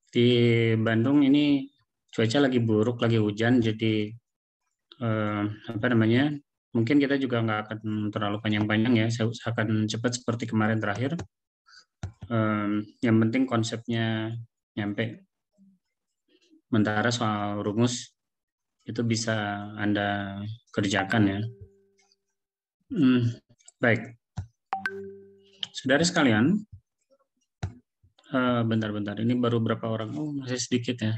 Di Bandung ini cuaca lagi buruk, lagi hujan, jadi apa namanya? Mungkin kita juga nggak akan terlalu panjang-panjang ya. Saya usahakan cepat seperti kemarin terakhir. Yang penting konsepnya nyampe. Sementara soal rumus itu bisa Anda kerjakan ya. Baik, saudara sekalian, bentar-bentar, ini baru berapa orang? Oh, masih sedikit ya.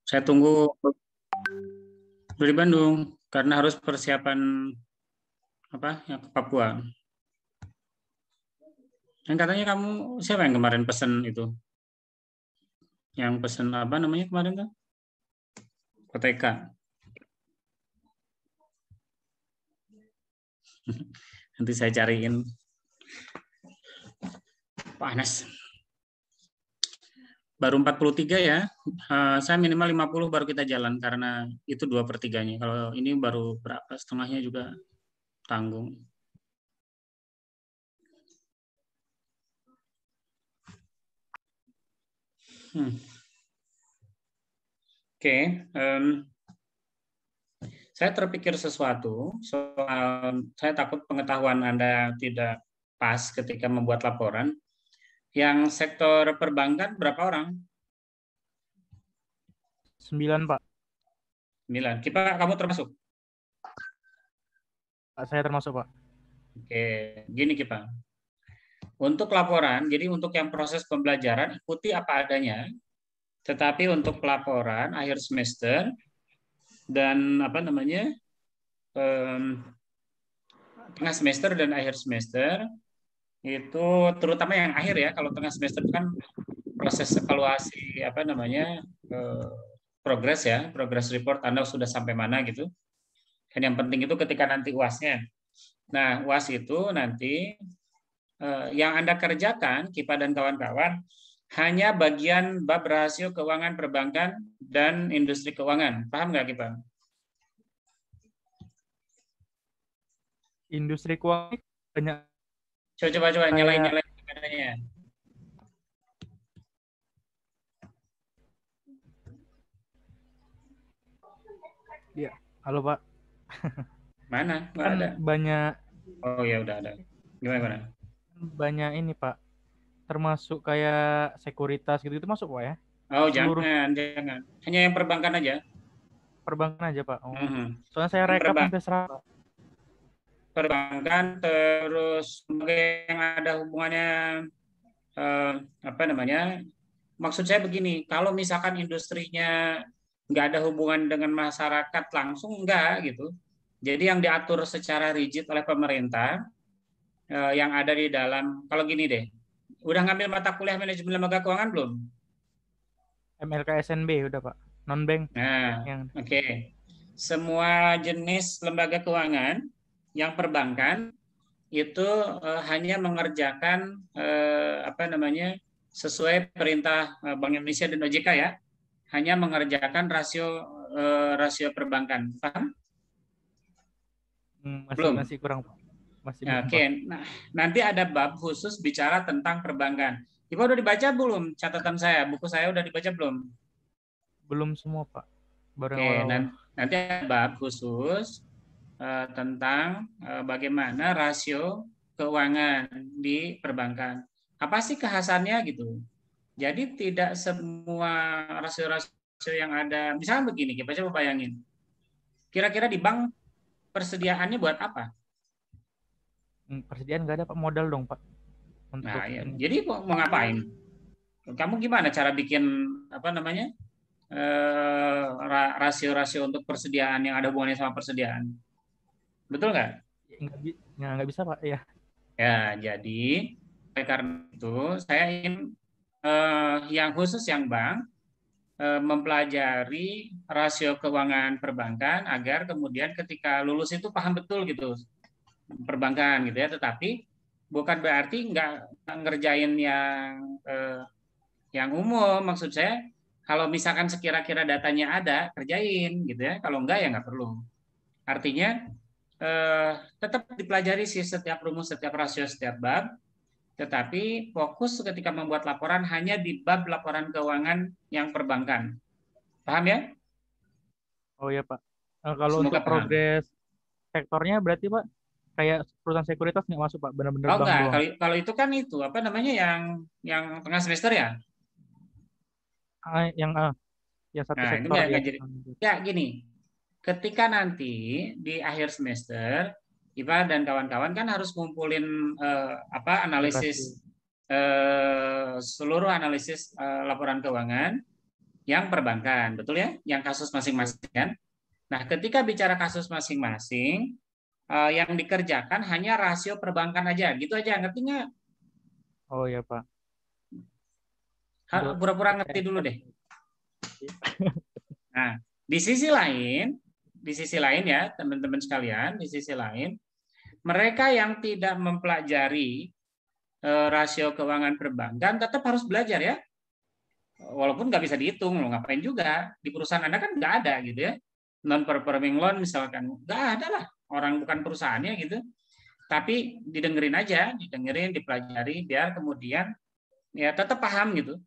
Saya tunggu dari Bandung karena harus persiapan apa yang ke Papua. Dan katanya kamu siapa yang kemarin pesen itu? Yang pesen apa namanya kemarin tuh? OTK. Nanti saya cariin. Panas. Baru 43 ya. Saya minimal 50 baru kita jalan karena itu 2/3-nya. Kalau ini baru berapa? Setengahnya juga tanggung. Oke. Saya terpikir sesuatu soal, saya takut pengetahuan Anda tidak pas ketika membuat laporan. Yang sektor perbankan berapa orang? 9, Pak. 9. Kamu termasuk? Saya termasuk, Pak. Oke, gini Kipa. Untuk laporan, jadi untuk yang proses pembelajaran ikuti apa adanya. Tetapi untuk pelaporan akhir semester dan apa namanya tengah semester dan akhir semester itu terutama yang akhir ya. Kalau tengah semester itu kan proses evaluasi apa namanya progres ya, progress report Anda sudah sampai mana gitu. Dan yang penting itu ketika nanti UAS-nya. Nah, UAS itu nanti yang Anda kerjakan, Kipa dan kawan-kawan, hanya bagian bab rasio keuangan perbankan dan industri keuangan. Paham nggak, Kipa? Industri keuangan banyak. Coba nyalain kameranya. Iya, halo Pak. Mana? Nggak Kan ada. banyak. Oh ya udah ada. Gimana? Banyak ini Pak. Termasuk kayak sekuritas gitu itu masuk Pak ya? Oh Seluruh jangan. Hanya yang perbankan aja. perbankan aja Pak. Oh. Soalnya saya Yang rekap sampai 100. Perbankan terus yang ada hubungannya apa namanya? Maksud saya begini, kalau misalkan industrinya nggak ada hubungan dengan masyarakat langsung enggak gitu. Jadi yang diatur secara rigid oleh pemerintah yang ada di dalam, kalau gini deh, udah ngambil mata kuliah manajemen lembaga keuangan belum? MLKSNB udah Pak, non bank. Nah, Yang oke. Semua jenis lembaga keuangan yang perbankan itu hanya mengerjakan apa namanya sesuai perintah Bank Indonesia dan OJK ya, hanya mengerjakan rasio perbankan. Paham? Belum? masih kurang Pak. Masih Ya, belum oke. Pak. Nah, nanti ada bab khusus bicara tentang perbankan. Ibu udah dibaca belum catatan saya? Buku saya udah dibaca belum? Belum semua Pak. Baru yang Oke, awal-awal. nanti ada bab khusus tentang bagaimana rasio keuangan di perbankan. Apa sih kekhasannya gitu? Jadi tidak semua rasio-rasio yang ada, misalnya begini, kita coba bayangin. Kira-kira di bank persediaannya buat apa? Persediaan nggak ada Pak, modal dong Pak. Nah, Untuk ya. ini. Jadi mau ngapain? Kamu gimana cara bikin apa namanya rasio-rasio untuk persediaan yang ada hubungannya sama persediaan? Betul nggak? Nggak bisa Pak ya. Ya, jadi karena itu saya ingin yang khusus yang bank mempelajari rasio keuangan perbankan agar kemudian ketika lulus itu paham betul gitu perbankan gitu ya. Tetapi bukan berarti nggak ngerjain yang umum. Maksud saya kalau misalkan sekira-kira datanya ada kerjain gitu ya. Kalau enggak ya nggak perlu. Artinya tetap dipelajari sih setiap rumus, setiap rasio, setiap bab. Tetapi fokus ketika membuat laporan hanya di bab laporan keuangan yang perbankan. Paham ya? Oh ya Pak. Kalau Semoga untuk paham. progres sektornya berarti Pak kayak perusahaan sekuritas nggak masuk Pak, benar-benar Oh bank enggak, doang. kalau itu kan itu apa namanya yang tengah semester ya? Ah, yang satu Nah, itu sektor nggak yang jadi. Ya gini, ketika nanti di akhir semester, IPA dan kawan-kawan kan harus ngumpulin apa hasil rasio. analisis seluruh analisis laporan keuangan yang perbankan, betul ya? Yang kasus Betul. masing-masing kan. Nah, ketika bicara kasus masing-masing, yang dikerjakan hanya rasio perbankan aja, gitu aja, ngerti nggak? Oh ya Pak. Untuk Pura-pura ngerti dulu SPSS. deh. Nah, di sisi lain ya, teman-teman sekalian, di sisi lain, mereka yang tidak mempelajari rasio keuangan perbankan tetap harus belajar ya. Walaupun nggak bisa dihitung, lo ngapain juga. Di perusahaan Anda kan nggak ada gitu ya. Non-performing loan misalkan, nggak ada lah. Orang bukan perusahaannya gitu. Tapi didengerin aja, didengerin, dipelajari, biar kemudian ya tetap paham gitu.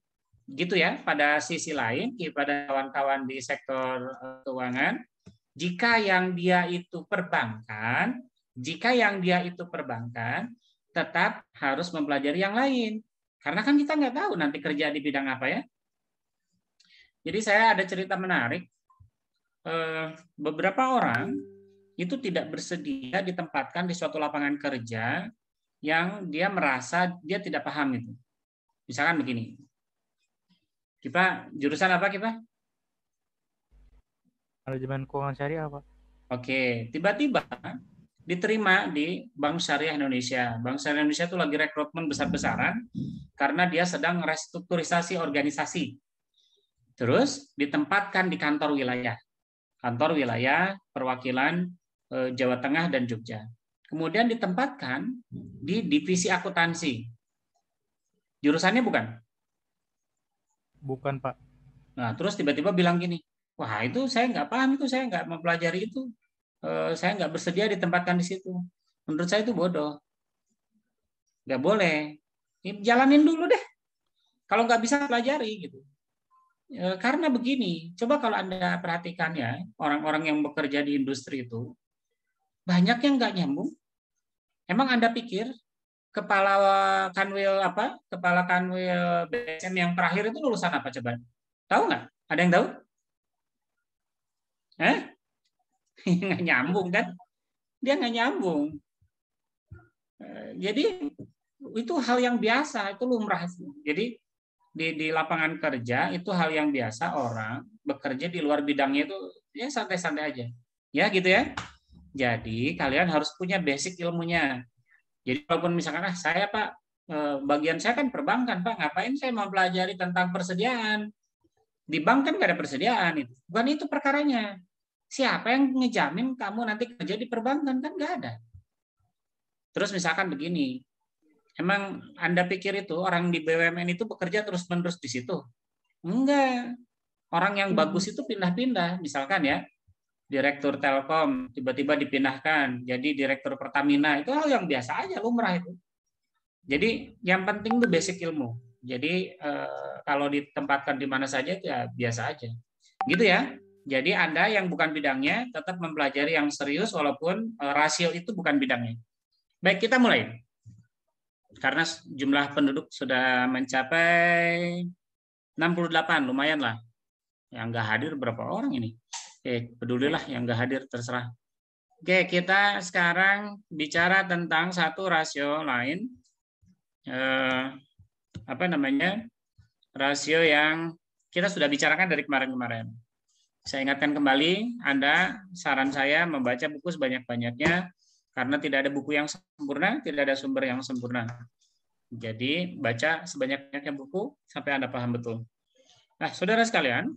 Gitu ya, pada sisi lain, pada kawan-kawan di sektor keuangan, jika yang dia itu perbankan, tetap harus mempelajari yang lain. Karena kan kita nggak tahu nanti kerja di bidang apa ya. Jadi saya ada cerita menarik. Beberapa orang itu tidak bersedia ditempatkan di suatu lapangan kerja yang dia merasa dia tidak paham itu. Misalkan begini, kita jurusan apa kita? Manajemen keuangan syariah Pak. Oke, tiba-tiba diterima di Bank Syariah Indonesia. Bank Syariah Indonesia itu lagi rekrutmen besar-besaran karena dia sedang restrukturisasi organisasi. Terus ditempatkan di kantor wilayah perwakilan Jawa Tengah dan Jogja. Kemudian ditempatkan di divisi akuntansi. Jurusannya bukan? Bukan Pak. Nah, terus tiba-tiba bilang gini, wah itu saya nggak paham, itu saya nggak mempelajari itu, saya nggak bersedia ditempatkan di situ. Menurut saya itu bodoh, nggak boleh. Jalanin dulu deh. Kalau nggak bisa pelajari gitu. Karena begini, coba kalau Anda perhatikan ya, orang-orang yang bekerja di industri itu banyak yang nggak nyambung. Emang Anda pikir kepala Kepala kanwil BSM yang terakhir itu lulusan apa coba? Tahu nggak? Ada yang tahu? Nggak nyambung kan? Dia nggak nyambung. Jadi itu hal yang biasa, itu lumrah. Jadi di lapangan kerja itu hal yang biasa, orang bekerja di luar bidangnya itu ya santai-santai aja. Ya gitu ya. Jadi kalian harus punya basic ilmunya. Jadi walaupun misalkan saya Pak, bagian saya kan perbankan Pak, ngapain saya mempelajari tentang persediaan? Di bank kan nggak ada persediaan itu. Bukan itu perkaranya. Siapa yang ngejamin kamu nanti kerja di perbankan, kan nggak ada. Terus misalkan begini, emang Anda pikir itu orang di BUMN itu bekerja terus-menerus di situ? Enggak. Orang yang bagus itu pindah-pindah. Misalkan ya, direktur Telkom tiba-tiba dipindahkan jadi direktur Pertamina. Itu hal yang biasa aja, lumrah itu. Jadi yang penting itu basic ilmu. Jadi kalau ditempatkan di mana saja ya biasa aja. Gitu ya. Jadi Anda yang bukan bidangnya tetap mempelajari yang serius walaupun rasio itu bukan bidangnya. Baik, kita mulai. Karena jumlah penduduk sudah mencapai 68, lumayan lah. Yang nggak hadir berapa orang ini? Oke, pedulilah yang nggak hadir, terserah. Oke, kita sekarang bicara tentang satu rasio lain. Apa namanya? Rasio yang kita sudah bicarakan dari kemarin-kemarin. Saya ingatkan kembali, Anda, saran saya membaca buku sebanyak-banyaknya, karena tidak ada buku yang sempurna, tidak ada sumber yang sempurna. Jadi baca sebanyak-banyaknya buku sampai Anda paham betul. Nah, saudara sekalian,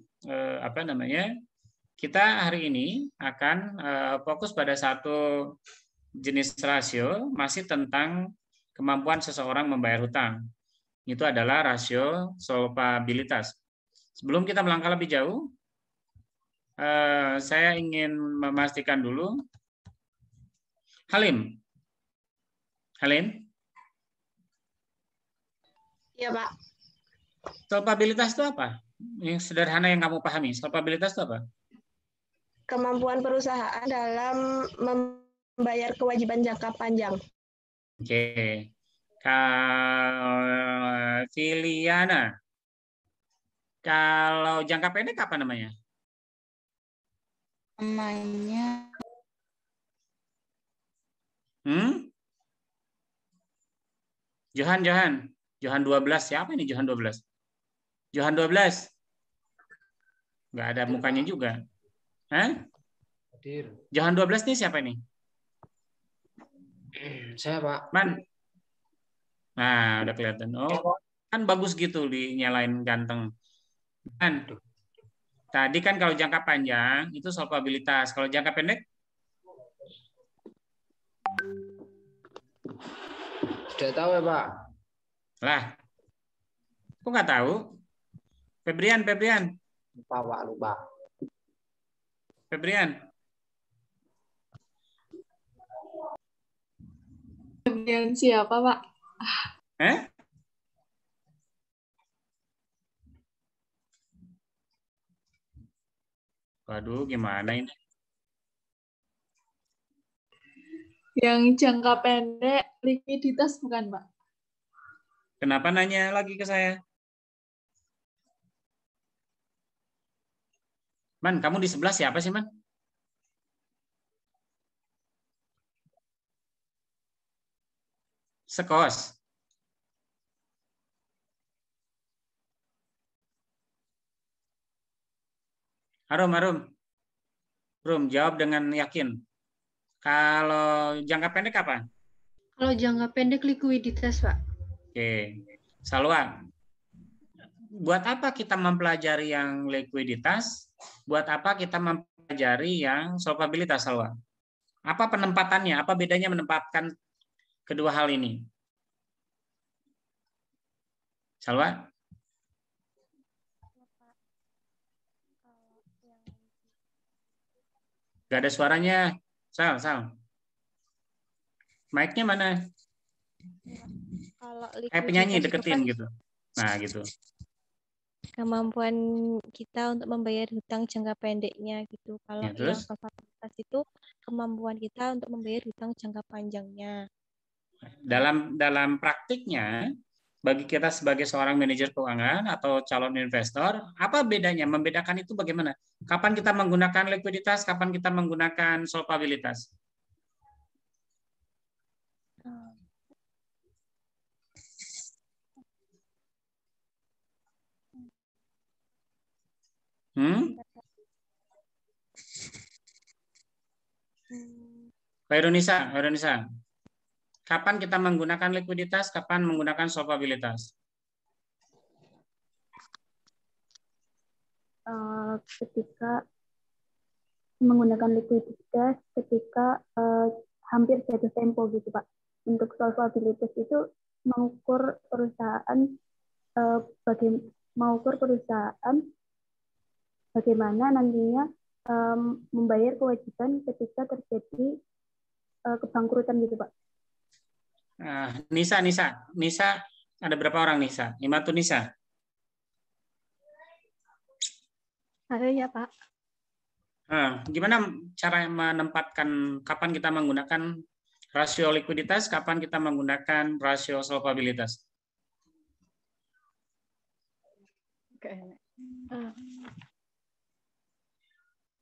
kita hari ini akan fokus pada satu jenis rasio, masih tentang kemampuan seseorang membayar hutang. Itu adalah rasio solvabilitas. Sebelum kita melangkah lebih jauh, saya ingin memastikan dulu Halim. Halim? Iya, Pak. Solvabilitas itu apa? Yang sederhana yang kamu pahami. Solvabilitas itu apa? Kemampuan perusahaan dalam membayar kewajiban jangka panjang. Oke. Filiana. Kalau jangka pendek apa namanya? Namanya Johan 12. Siapa ini Johan 12? Johan 12. Nggak ada mukanya juga. Hah? Hadir. Johan 12 ini siapa ini? Saya, Pak. Man. Nah, udah kelihatan. Oh, kan bagus gitu dinyalain ganteng. Man. Tadi kan kalau jangka panjang itu solvabilitas. Kalau jangka pendek? Sudah tahu ya, Pak? Lah. Kok nggak tahu? Febrian. Lupa, Pak. Lupa. Febrian. Febrian siapa, Pak? Waduh, gimana ini? Yang jangka pendek likuiditas bukan, Pak? Kenapa nanya lagi ke saya? Man, kamu di sebelah siapa sih, Man? Sekos. Harum. Rum, jawab dengan yakin. Kalau jangka pendek apa? Kalau jangka pendek likuiditas, Pak. Oke. Salwa, buat apa kita mempelajari yang likuiditas? Buat apa kita mempelajari yang solvabilitas, Salwa? Apa penempatannya? Apa bedanya menempatkan kedua hal ini? Salwa? Gak ada suaranya. Sal. Mic-nya mana? Kalau Penyanyi likuiditas itu deketin kan gitu. Nah, gitu. kemampuan kita untuk membayar hutang jangka pendeknya gitu. Kalau Ya, yang terus? solvabilitas itu kemampuan kita untuk membayar hutang jangka panjangnya. Dalam praktiknya, bagi kita sebagai seorang manajer keuangan atau calon investor, apa bedanya? Membedakan itu bagaimana? Kapan kita menggunakan likuiditas, kapan kita menggunakan solvabilitas? Pak Ironisa, kapan kita menggunakan likuiditas, kapan menggunakan solvabilitas? Ketika menggunakan likuiditas, ketika hampir jatuh tempo gitu, Pak. Untuk solvabilitas itu mengukur perusahaan bagaimana nantinya membayar kewajiban ketika terjadi kebangkrutan gitu, Pak. Nisa, ada berapa orang Nisa? Imatu Nisa? Ada ya, Pak. Gimana cara menempatkan kapan kita menggunakan rasio likuiditas, kapan kita menggunakan rasio solvabilitas?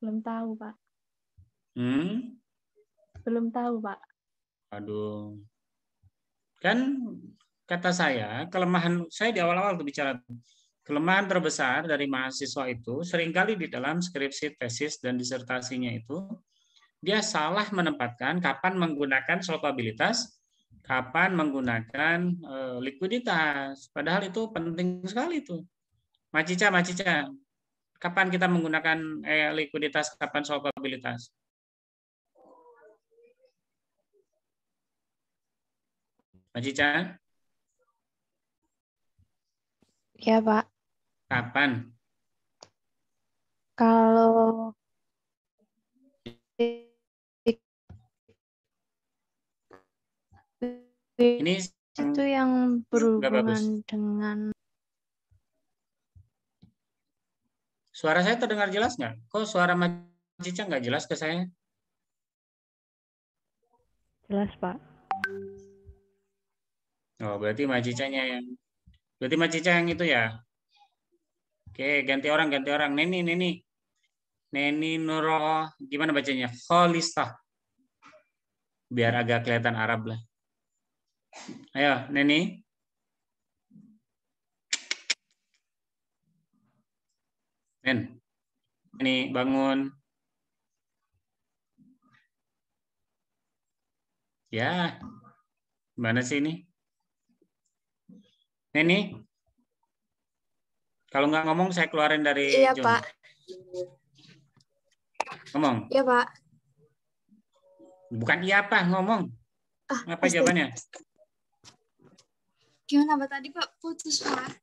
Belum tahu, Pak. Belum tahu, Pak. Aduh. Kan kata saya, kelemahan saya di awal-awal tuh bicara, kelemahan terbesar dari mahasiswa itu seringkali di dalam skripsi, tesis, dan disertasinya itu dia salah menempatkan kapan menggunakan solvabilitas, kapan menggunakan likuiditas. Padahal itu penting sekali itu. Macica, kapan kita menggunakan likuiditas, kapan solvabilitas? Macica? Ya, Pak. Kapan? Kalau Ini Itu yang nggak bagus. berhubungan dengan Suara saya terdengar jelas nggak? Kok suara Mbak Cica nggak jelas ke saya? jelas, Pak. Oh, berarti Mbak Cicanya yang... Berarti Mbak Cica yang itu ya? Oke, ganti orang. Neni Nuro, gimana bacanya? Kholistah. Biar agak kelihatan Arab lah. Ayo, Neni. Neni, bangun. Ya, mana sih ini? Neni, kalau nggak ngomong saya keluarin dari Iya, Zoom. Pak. Ngomong. Iya, Pak. Bukan iya apa, ngomong. Apa jawabannya? Gimana Pak tadi, Pak? Putus, Pak.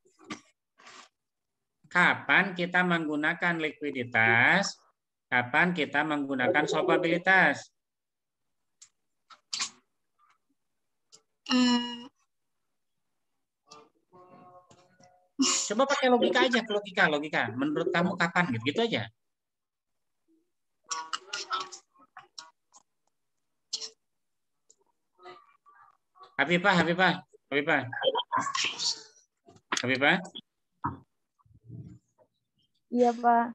Kapan kita menggunakan likuiditas? Kapan kita menggunakan solvabilitas? Coba pakai logika aja, logika. Menurut kamu kapan gitu aja. Habibah. Iya, Pak.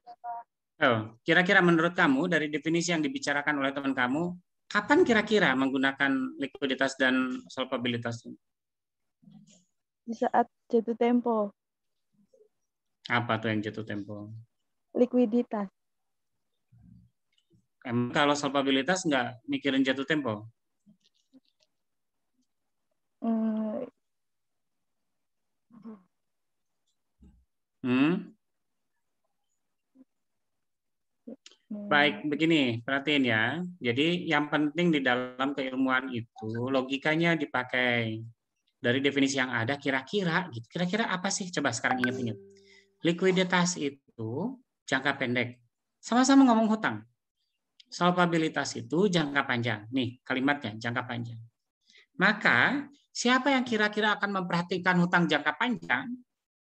Oh, kira-kira menurut kamu dari definisi yang dibicarakan oleh teman kamu, kapan kira-kira menggunakan likuiditas dan solvabilitas? Di saat jatuh tempo, Apa tuh yang jatuh tempo? likuiditas. Emang kalau solvabilitas nggak mikirin jatuh tempo? Baik, begini, perhatiin ya. Jadi yang penting di dalam keilmuan itu logikanya dipakai. Dari definisi yang ada kira-kira apa sih? Coba sekarang ingat-ingat. Likuiditas itu jangka pendek. Sama-sama ngomong hutang. Solvabilitas itu jangka panjang. Nih, kalimatnya jangka panjang. Maka, siapa yang kira-kira akan memperhatikan hutang jangka panjang?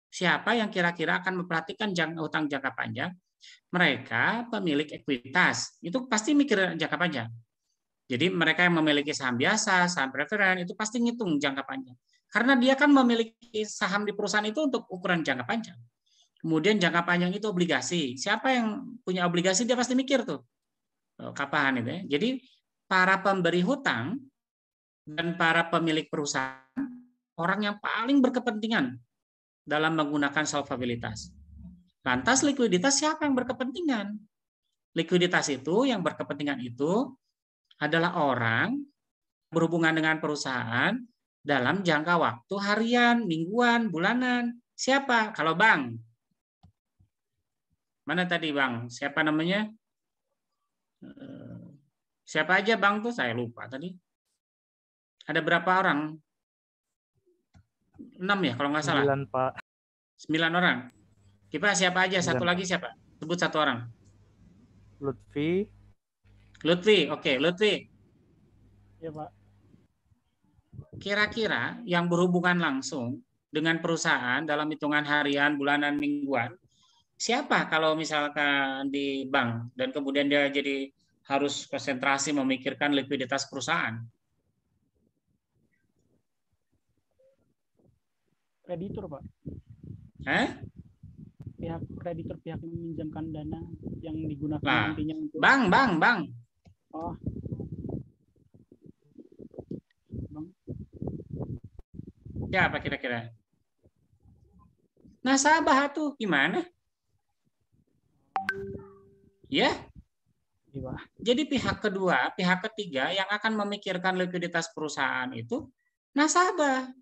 Siapa yang kira-kira akan memperhatikan hutang jangka panjang? Mereka pemilik ekuitas. Itu pasti mikir jangka panjang. Jadi mereka yang memiliki saham biasa, saham preferen, itu pasti ngitung jangka panjang. Karena dia kan memiliki saham di perusahaan itu untuk ukuran jangka panjang. Kemudian jangka panjang itu obligasi. Siapa yang punya obligasi, dia pasti mikir tuh. Kapan itu ya. Jadi para pemberi hutang dan para pemilik perusahaan, orang yang paling berkepentingan dalam menggunakan solvabilitas. Lantas likuiditas siapa yang berkepentingan? Likuiditas itu, yang berkepentingan itu adalah orang berhubungan dengan perusahaan dalam jangka waktu harian, mingguan, bulanan. Siapa? Kalau bank. Mana tadi bang? Siapa namanya? Siapa aja bang tuh? Saya lupa tadi. Ada berapa orang? 6 ya kalau nggak salah. 9, Pak. 9 orang. Kita siapa aja? 9, Satu lagi siapa? Sebut satu orang. Lutfi. Oke, Lutfi. Ya, Pak. Kira-kira yang berhubungan langsung dengan perusahaan dalam hitungan harian, bulanan, mingguan, siapa kalau misalkan di bank dan kemudian dia jadi harus konsentrasi memikirkan likuiditas perusahaan? Kreditur, Pak. Pihak kreditur, pihak yang meminjamkan dana yang digunakan nantinya untuk Bang. Oh. Bang. Siapa kira-kira? Nasabah tuh gimana? Ya. Iya. Jadi pihak kedua, pihak ketiga yang akan memikirkan likuiditas perusahaan itu nasabah.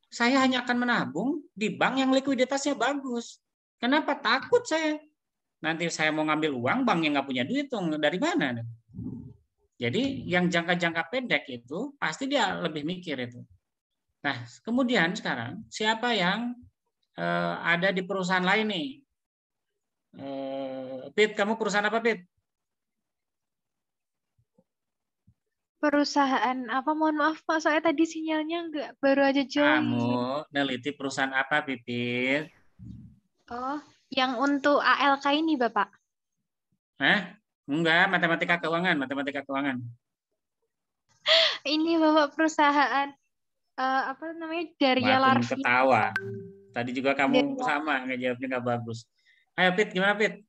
Saya hanya akan menabung di bank yang likuiditasnya bagus. Kenapa? Takut saya. Nanti saya mau ngambil uang, banknya nggak punya duit, dari mana? Jadi yang jangka-jangka pendek itu pasti dia lebih mikir itu. Nah, kemudian sekarang siapa yang ada di perusahaan lain nih? Pit, kamu perusahaan apa, Pit? Perusahaan apa? Mohon maaf Pak, soalnya tadi sinyalnya enggak, baru aja join. Kamu neliti perusahaan apa, Pipit? Oh, yang untuk ALK ini Bapak. Hah? Enggak, matematika keuangan, matematika keuangan. Ini Bapak perusahaan apa namanya? Daria Makin Larvi. ketawa. Tadi juga kamu Daria, sama, ngejawabnya nggak bagus. Ayo, Pit, gimana, Pit?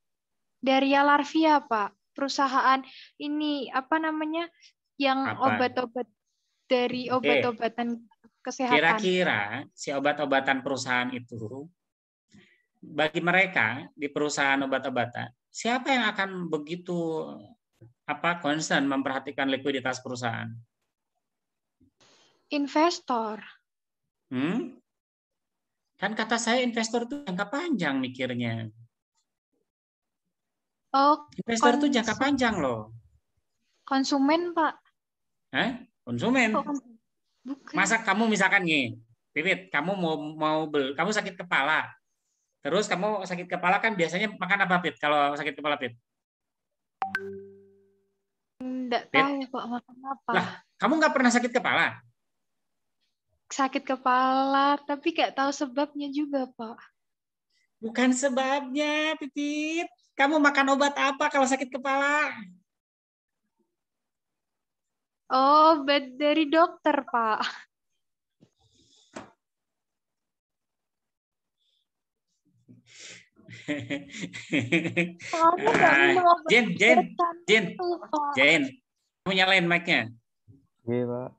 Daria Larvia Pak. Perusahaan ini apa namanya? Yang Apa? obat-obat dari Oke. obat-obatan kesehatan. Kira-kira si obat-obatan perusahaan itu, bagi mereka di perusahaan obat-obatan, siapa yang akan begitu concern memperhatikan likuiditas perusahaan? Investor. Kan kata saya investor itu jangka panjang mikirnya. Oh, Investor itu jangka panjang loh. konsumen Pak. Hah? Konsumen. Oh, bukan. Masa kamu misalkan nih, Pipit, kamu kamu sakit kepala. Terus kamu sakit kepala kan biasanya makan apa, Pit? Kalau sakit kepala, Pit? Enggak Pit? tahu Pak makan apa. Lah, kamu nggak pernah sakit kepala? Sakit kepala, tapi nggak tahu sebabnya juga Pak. Bukan sebabnya, Pipit. Kamu makan obat apa kalau sakit kepala? Oh, obat dari dokter Pak. Jen, kamu nyalain mic-nya. Iya, Pak.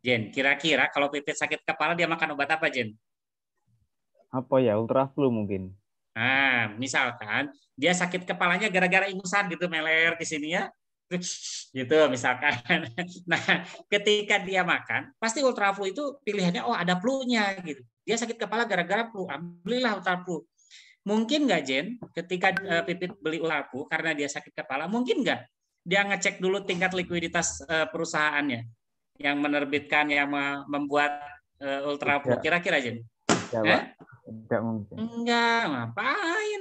Jen, kira-kira kalau Pipit sakit kepala dia makan obat apa, Jen? Apa ya, ultraflu mungkin. Nah, misalkan dia sakit kepalanya gara-gara ingusan gitu, meler ke sini ya. Gitu misalkan. Nah, ketika dia makan, pasti ultraflu itu pilihannya, oh ada flu-nya gitu. Dia sakit kepala gara-gara flu, ambillah ultraflu. Mungkin nggak, Jen, ketika Pipit beli ultraflu karena dia sakit kepala, mungkin nggak dia ngecek dulu tingkat likuiditas perusahaannya yang menerbitkan, yang membuat ultraflu? Kira-kira, Jen? Ya, Pak. Tidak mungkin. Enggak, ngapain?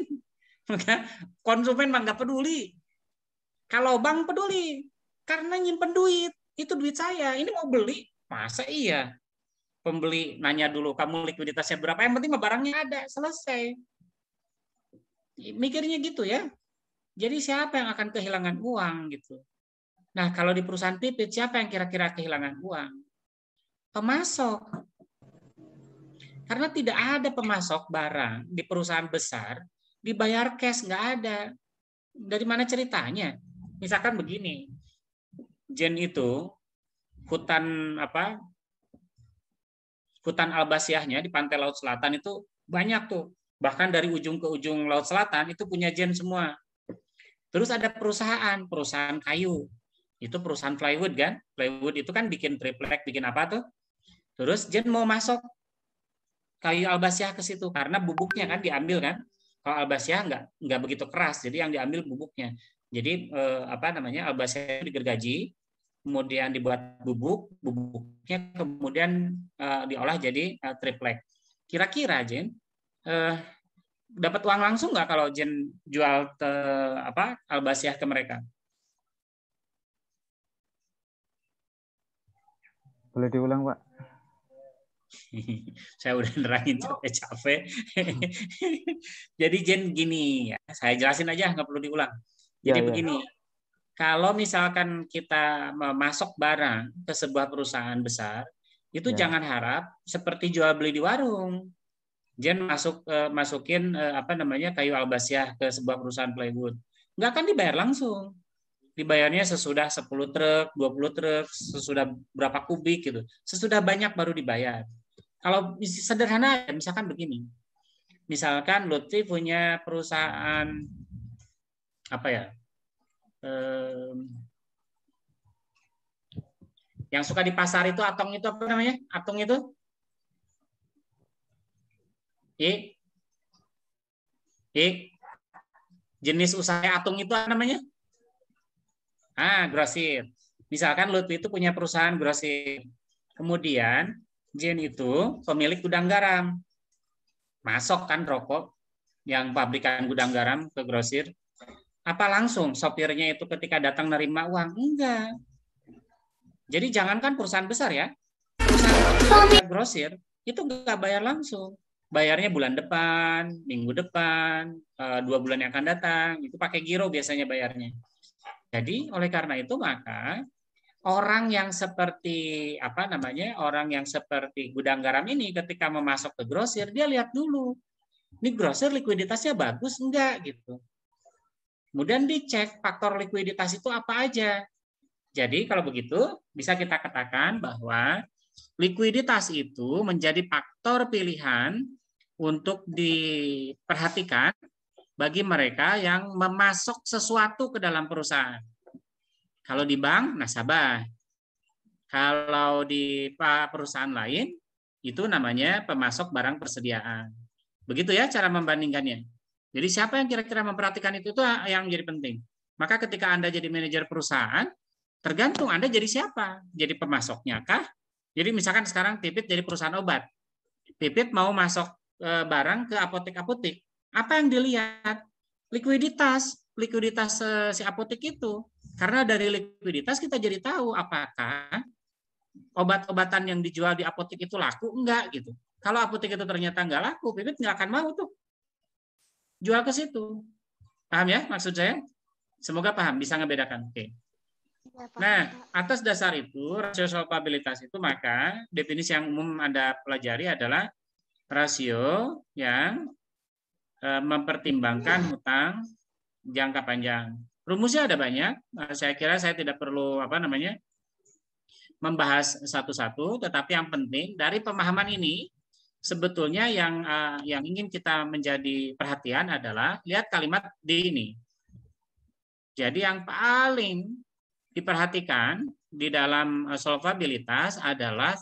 Konsumen mah nggak peduli. Kalau bank peduli, karena nyimpen duit. Itu duit saya, ini mau beli. Masa iya? Pembeli nanya dulu, kamu likuiditasnya berapa? Yang penting barangnya ada, selesai. Mikirnya gitu ya. Jadi siapa yang akan kehilangan uang gitu? Nah, kalau di perusahaan Pipit, siapa yang kira-kira kehilangan uang? Pemasok. Karena tidak ada pemasok barang di perusahaan besar dibayar cash, nggak ada. Dari mana ceritanya? Misalkan begini, Jen itu hutan Albasyahnya di pantai Laut Selatan itu banyak tuh. Bahkan dari ujung ke ujung Laut Selatan itu punya Jen semua. Terus ada perusahaan kayu. Itu perusahaan plywood kan? Plywood itu kan bikin triplek, bikin apa tuh? Terus Jen mau masuk kayu Albasyah ke situ karena bubuknya kan diambil kan. Kalau Albasyah nggak begitu keras, jadi yang diambil bubuknya. Jadi Albasyah digergaji, kemudian dibuat bubuknya kemudian diolah jadi triplek. Kira-kira Jen dapat uang langsung nggak kalau Jen jual Albasyah ke mereka? Boleh diulang, Pak? Saya udah nerangin capek-capek. Jadi Jen gini ya, saya jelasin aja nggak perlu diulang. Jadi begini, kalau misalkan kita masuk barang ke sebuah perusahaan besar, itu jangan harap seperti jual beli di warung. Jen masukin kayu Albasyah ke sebuah perusahaan plywood, nggak akan dibayar langsung. Dibayarnya sesudah 10 truk, 20 truk, sesudah berapa kubik gitu. Sesudah banyak baru dibayar. Kalau sederhana, misalkan begini. Misalkan Lutfi punya perusahaan yang suka di pasar itu, Atong itu apa namanya? Atong itu? Jenis usaha Atong itu apa namanya? Grosir. Misalkan Lutfi itu punya perusahaan grosir. Kemudian Jen itu pemilik gudang garam. Masuk kan rokok yang pabrikan gudang garam ke grosir. Apa langsung sopirnya itu ketika datang nerima uang? Enggak. Jadi jangankan perusahaan besar ya, perusahaan grosir itu nggak bayar langsung. Bayarnya bulan depan, minggu depan, 2 bulan yang akan datang, itu pakai giro biasanya bayarnya. Jadi oleh karena itu maka orang yang seperti orang yang seperti Gudang Garam ini ketika memasok ke grosir, dia lihat dulu, ini grosir likuiditasnya bagus enggak gitu. Kemudian dicek faktor likuiditas itu apa aja. Jadi kalau begitu bisa kita katakan bahwa likuiditas itu menjadi faktor pilihan untuk diperhatikan bagi mereka yang memasok sesuatu ke dalam perusahaan. Kalau di bank, nasabah. Kalau di perusahaan lain, itu namanya pemasok barang persediaan. Begitu ya cara membandingkannya. Jadi siapa yang kira-kira memperhatikan itu yang menjadi penting. Maka ketika Anda jadi manajer perusahaan, tergantung Anda jadi siapa. Jadi pemasoknya kah? Jadi misalkan sekarang Pipit jadi perusahaan obat. Pipit mau masuk barang ke apotek-apotek. Apa yang dilihat? Likuiditas si apotek itu. Karena dari likuiditas kita jadi tahu apakah obat-obatan yang dijual di apotek itu laku enggak gitu. Kalau apotek itu ternyata enggak laku, Pipit enggak akan mau tuh jual ke situ. Paham ya maksud saya? Semoga paham, bisa ngebedakan. Oke. Nah, atas dasar itu rasio solvabilitas itu maka definisi yang umum Anda pelajari adalah rasio yang mempertimbangkan hutang jangka panjang. Rumusnya ada banyak. Saya kira saya tidak perlu membahas satu-satu, tetapi yang penting dari pemahaman ini sebetulnya yang ingin kita menjadi perhatian adalah lihat kalimat di ini. Jadi yang paling diperhatikan di dalam solvabilitas adalah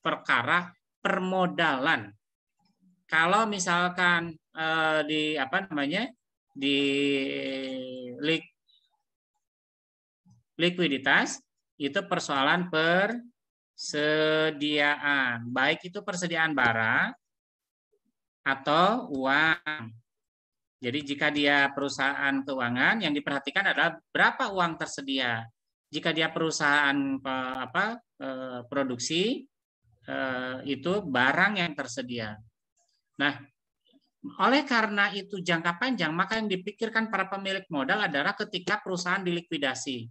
perkara permodalan. Kalau misalkan di likuiditas itu persoalan persediaan, baik itu persediaan barang atau uang. Jadi jika dia perusahaan keuangan, yang diperhatikan adalah berapa uang tersedia. Jika dia perusahaan produksi, itu barang yang tersedia. Nah, oleh karena itu jangka panjang, maka yang dipikirkan para pemilik modal adalah ketika perusahaan dilikuidasi.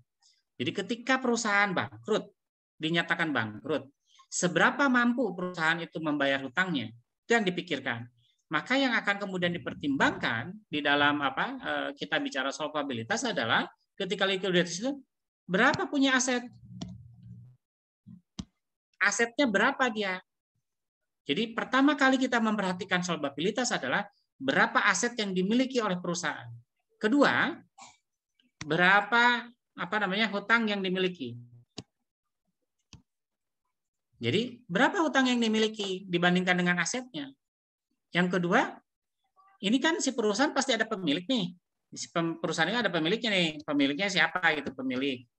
Jadi ketika perusahaan bangkrut, dinyatakan bangkrut, seberapa mampu perusahaan itu membayar hutangnya, itu yang dipikirkan. Maka yang akan kemudian dipertimbangkan di dalam kita bicara solvabilitas adalah ketika likuiditas itu berapa punya aset, asetnya berapa dia. Jadi pertama kali kita memperhatikan solvabilitas adalah berapa aset yang dimiliki oleh perusahaan. Kedua, berapa hutang yang dimiliki. Jadi berapa hutang yang dimiliki dibandingkan dengan asetnya. Yang kedua, ini kan si perusahaan pasti ada pemilik nih. Si perusahaan ini ada pemiliknya nih. Pemiliknya siapa gitu pemilik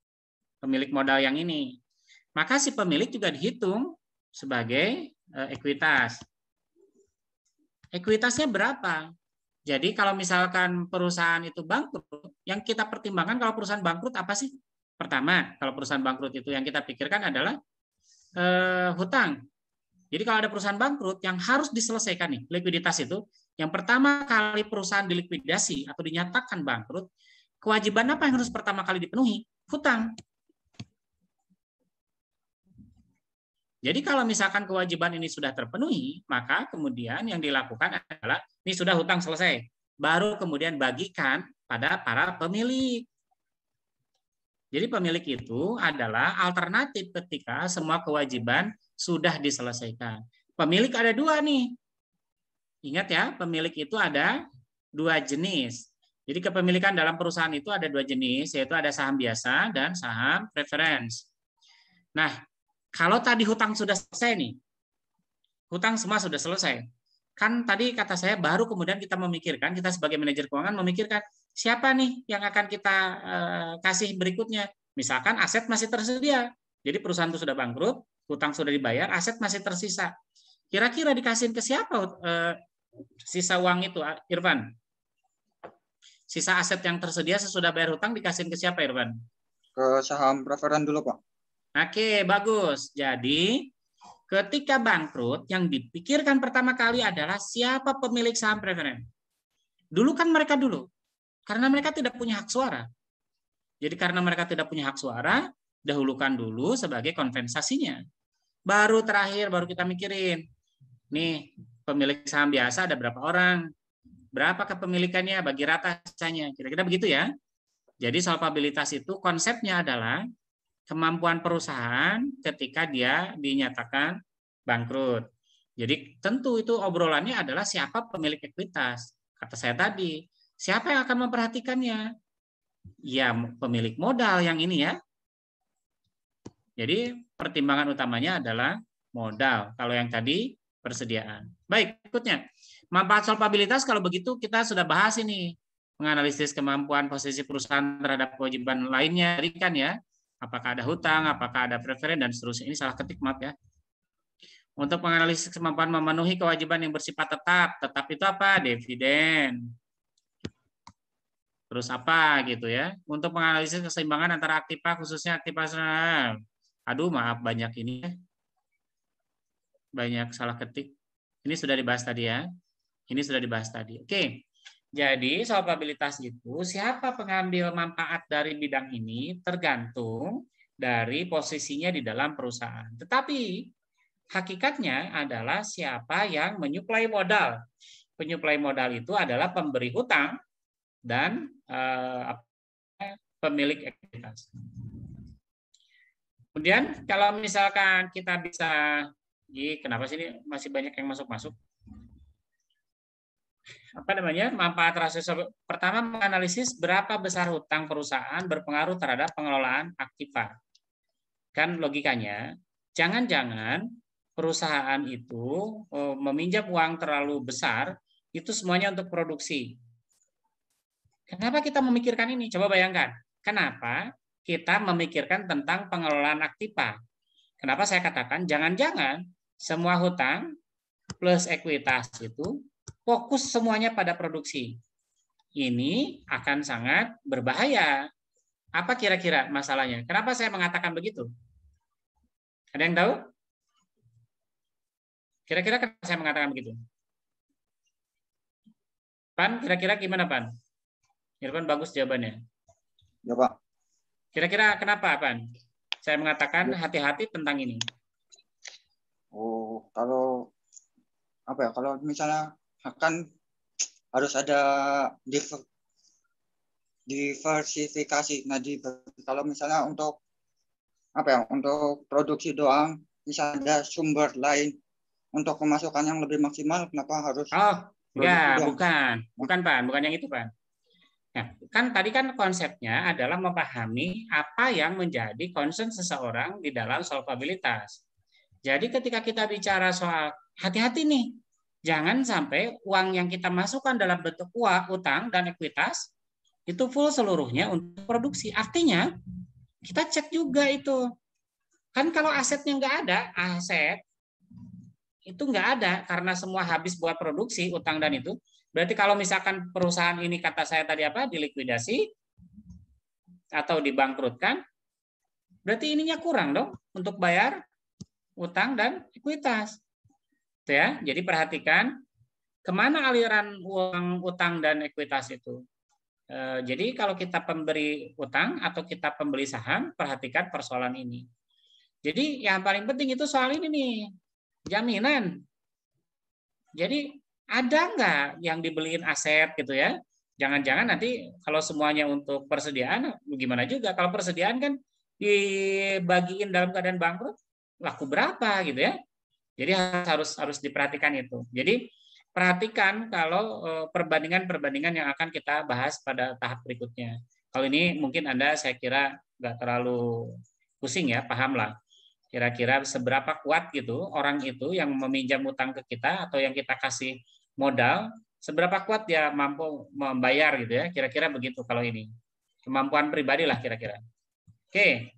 modal yang ini. Maka si pemilik juga dihitung sebagai ekuitas. Ekuitasnya berapa? Jadi kalau misalkan perusahaan itu bangkrut, yang kita pertimbangkan kalau perusahaan bangkrut apa sih? Pertama, kalau perusahaan bangkrut itu yang kita pikirkan adalah hutang. Jadi kalau ada perusahaan bangkrut yang harus diselesaikan nih, likuiditas itu, yang pertama kali perusahaan dilikuidasi atau dinyatakan bangkrut, kewajiban apa yang harus pertama kali dipenuhi? Hutang. Jadi kalau misalkan kewajiban ini sudah terpenuhi, maka kemudian yang dilakukan adalah, ini sudah hutang selesai, baru kemudian bagikan pada para pemilik. Jadi pemilik itu adalah alternatif ketika semua kewajiban sudah diselesaikan. Pemilik ada dua nih. Ingat ya, pemilik itu ada dua jenis. Jadi kepemilikan dalam perusahaan itu ada dua jenis, yaitu ada saham biasa dan saham preference. Nah, kalau tadi hutang sudah selesai nih, hutang semua sudah selesai. Kan tadi kata saya baru kemudian kita memikirkan, kita sebagai manajer keuangan memikirkan siapa nih yang akan kita kasih berikutnya. Misalkan aset masih tersedia, jadi perusahaan itu sudah bangkrut, hutang sudah dibayar, aset masih tersisa. Kira-kira dikasihin ke siapa sisa uang itu, Irfan? Sisa aset yang tersedia sesudah bayar hutang dikasihin ke siapa, Irfan? Ke saham preferen dulu, Pak. Oke, bagus. Jadi ketika bangkrut, yang dipikirkan pertama kali adalah siapa pemilik saham preferen. Dulu kan mereka dulu, karena mereka tidak punya hak suara. Jadi karena mereka tidak punya hak suara, dahulukan dulu sebagai kompensasinya. Baru terakhir, baru kita mikirin. Nih, pemilik saham biasa ada berapa orang? Berapa kepemilikannya? Bagi rata sisanya. Kira-kira begitu ya. Jadi solvabilitas itu konsepnya adalah kemampuan perusahaan ketika dia dinyatakan bangkrut. Jadi tentu itu obrolannya adalah siapa pemilik ekuitas. Kata saya tadi, siapa yang akan memperhatikannya? Ya, pemilik modal yang ini ya. Jadi pertimbangan utamanya adalah modal. Kalau yang tadi persediaan. Baik, berikutnya. Manfaat solvabilitas kalau begitu kita sudah bahas ini. Menganalisis kemampuan posisi perusahaan terhadap kewajiban lainnya. Tadi kan ya. Apakah ada hutang, apakah ada preferen, dan seterusnya. Ini salah ketik, maaf ya. Untuk menganalisis kemampuan memenuhi kewajiban yang bersifat tetap. Tetap itu apa? Dividen. Terus apa gitu ya. Untuk menganalisis keseimbangan antara aktiva, khususnya aktiva. Aduh, maaf banyak ini. Banyak salah ketik. Ini sudah dibahas tadi ya. Ini sudah dibahas tadi. Oke. Jadi solvabilitas itu siapa pengambil manfaat dari bidang ini tergantung dari posisinya di dalam perusahaan. Tetapi hakikatnya adalah siapa yang menyuplai modal. Penyuplai modal itu adalah pemberi hutang dan pemilik ekuitas. Kemudian kalau misalkan kita bisa, kenapa sih ini masih banyak yang masuk-masuk? Apa namanya? Manfaat rasio pertama menganalisis berapa besar hutang perusahaan berpengaruh terhadap pengelolaan aktiva. Kan logikanya, jangan-jangan perusahaan itu meminjam uang terlalu besar, itu semuanya untuk produksi. Kenapa kita memikirkan ini? Coba bayangkan, kenapa kita memikirkan tentang pengelolaan aktiva? Kenapa saya katakan jangan-jangan semua hutang plus ekuitas itu fokus semuanya pada produksi. Ini akan sangat berbahaya. Apa kira-kira masalahnya? Kenapa saya mengatakan begitu? Ada yang tahu? Kira-kira kenapa saya mengatakan begitu? Pan, kira-kira gimana, Pan? Irfan, bagus jawabannya. Ya, Pak. Kira-kira kenapa, Pan? Saya mengatakan hati-hati tentang ini. Oh, kalau apa ya? Kalau misalnya akan harus ada diversifikasi. Nah, kalau misalnya untuk apa ya? Untuk produksi doang, misalnya ada sumber lain untuk pemasukan yang lebih maksimal, kenapa harus? Oh, enggak, bukan Pan, bukan yang itu, Pan. Nah, kan tadi kan konsepnya adalah memahami apa yang menjadi concern seseorang di dalam solvabilitas. Jadi ketika kita bicara soal hati-hati nih, jangan sampai uang yang kita masukkan dalam bentuk utang dan ekuitas itu full seluruhnya untuk produksi. Artinya kita cek juga itu. Kan kalau asetnya nggak ada, aset itu nggak ada karena semua habis buat produksi, utang dan itu. Berarti kalau misalkan perusahaan ini kata saya tadi apa, dilikuidasi atau dibangkrutkan, berarti ininya kurang dong untuk bayar utang dan ekuitas. Ya, jadi perhatikan kemana aliran uang utang dan ekuitas itu. Jadi kalau kita pemberi utang atau kita pembeli saham, perhatikan persoalan ini. Jadi yang paling penting itu soal ini nih, jaminan. Jadi ada nggak yang dibeliin aset gitu ya? Jangan-jangan nanti kalau semuanya untuk persediaan, gimana juga? Kalau persediaan kan dibagiin dalam keadaan bangkrut, laku berapa gitu ya? Jadi harus diperhatikan itu. Jadi perhatikan kalau perbandingan-perbandingan yang akan kita bahas pada tahap berikutnya. Kalau ini mungkin Anda saya kira nggak terlalu pusing ya, paham lah. Kira-kira seberapa kuat gitu orang itu yang meminjam utang ke kita atau yang kita kasih modal, seberapa kuat dia mampu membayar gitu ya. Kira-kira begitu kalau ini. Kemampuan pribadi lah kira-kira. Oke.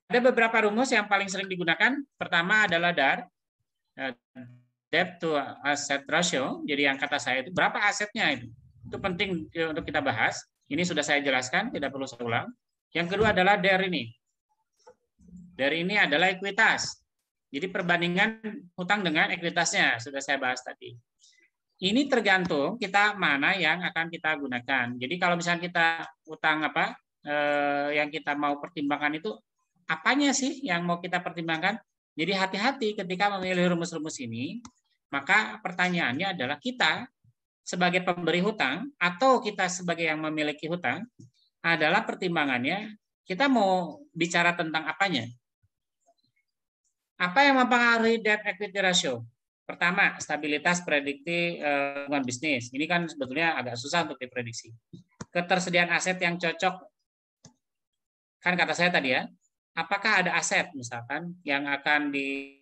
Ada beberapa rumus yang paling sering digunakan. Pertama adalah debt to asset ratio. Jadi yang kata saya itu berapa asetnya itu. Itu penting untuk kita bahas. Ini sudah saya jelaskan, tidak perlu saya ulang. Yang kedua adalah DER ini. dari ini adalah ekuitas. Jadi perbandingan hutang dengan ekuitasnya sudah saya bahas tadi. Ini tergantung kita mana yang akan kita gunakan. Jadi kalau misalnya kita hutang apa yang kita mau pertimbangkan itu apanya sih yang mau kita pertimbangkan? Jadi hati-hati ketika memilih rumus-rumus ini, maka pertanyaannya adalah kita sebagai pemberi hutang atau kita sebagai yang memiliki hutang adalah pertimbangannya kita mau bicara tentang apanya. Apa yang mempengaruhi debt equity ratio? Pertama, stabilitas prediksi hubungan bisnis. Ini kan sebetulnya agak susah untuk diprediksi. Ketersediaan aset yang cocok, kan kata saya tadi ya, apakah ada aset misalkan yang akan di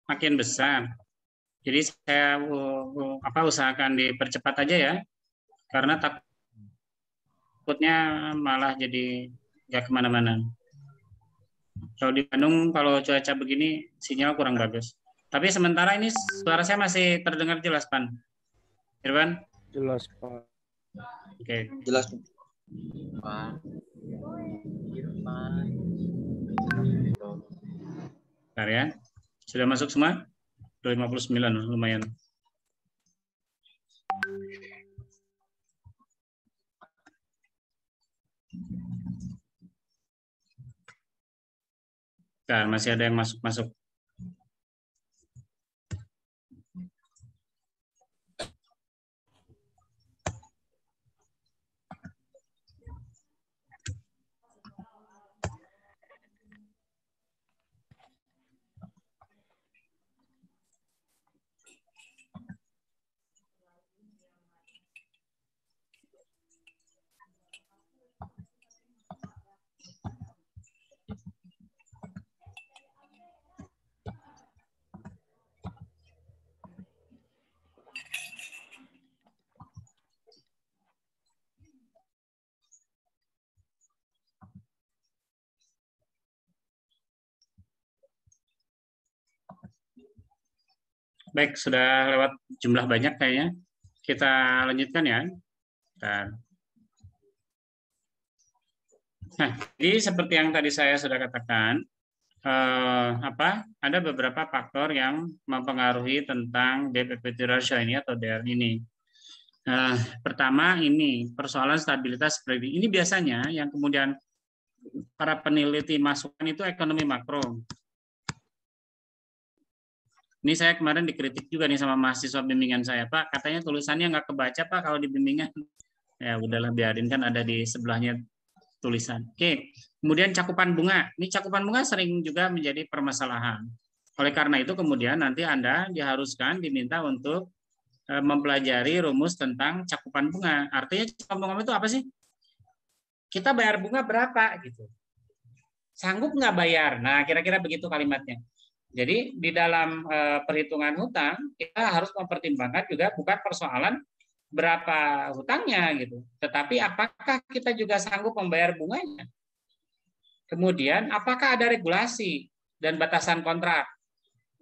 makin besar. Jadi saya usahakan dipercepat aja ya, karena takutnya malah jadi nggak kemana-mana. Kalau di Bandung kalau cuaca begini sinyal kurang bagus. Tapi sementara ini suara saya masih terdengar jelas, Pan. Irwan? Jelas, Pak. Oke. Jelas. Pak. Bentar ya. Sudah masuk semua? 59 lumayan. Bentar, masih ada yang masuk-masuk. Baik, sudah lewat jumlah banyak kayaknya. Kita lanjutkan ya. Bentar. Nah, jadi seperti yang tadi saya sudah katakan, ada beberapa faktor yang mempengaruhi tentang debt equity ratio ini atau DER ini. Pertama ini persoalan stabilitas kredit. Ini biasanya yang kemudian para peneliti masukkan itu ekonomi makro. Ini saya kemarin dikritik juga nih sama mahasiswa bimbingan saya, Pak, katanya tulisannya nggak kebaca Pak kalau di bimbingan. Ya udahlah, biarin, kan ada di sebelahnya tulisan. Oke, kemudian cakupan bunga. Ini cakupan bunga sering juga menjadi permasalahan. Oleh karena itu kemudian nanti Anda diminta untuk mempelajari rumus tentang cakupan bunga. Artinya cakupan bunga itu apa sih? Kita bayar bunga berapa gitu. Sanggup nggak bayar? Nah, kira-kira begitu kalimatnya. Jadi di dalam perhitungan hutang kita harus mempertimbangkan juga bukan persoalan berapa hutangnya gitu, tetapi apakah kita juga sanggup membayar bunganya. Kemudian apakah ada regulasi dan batasan kontrak.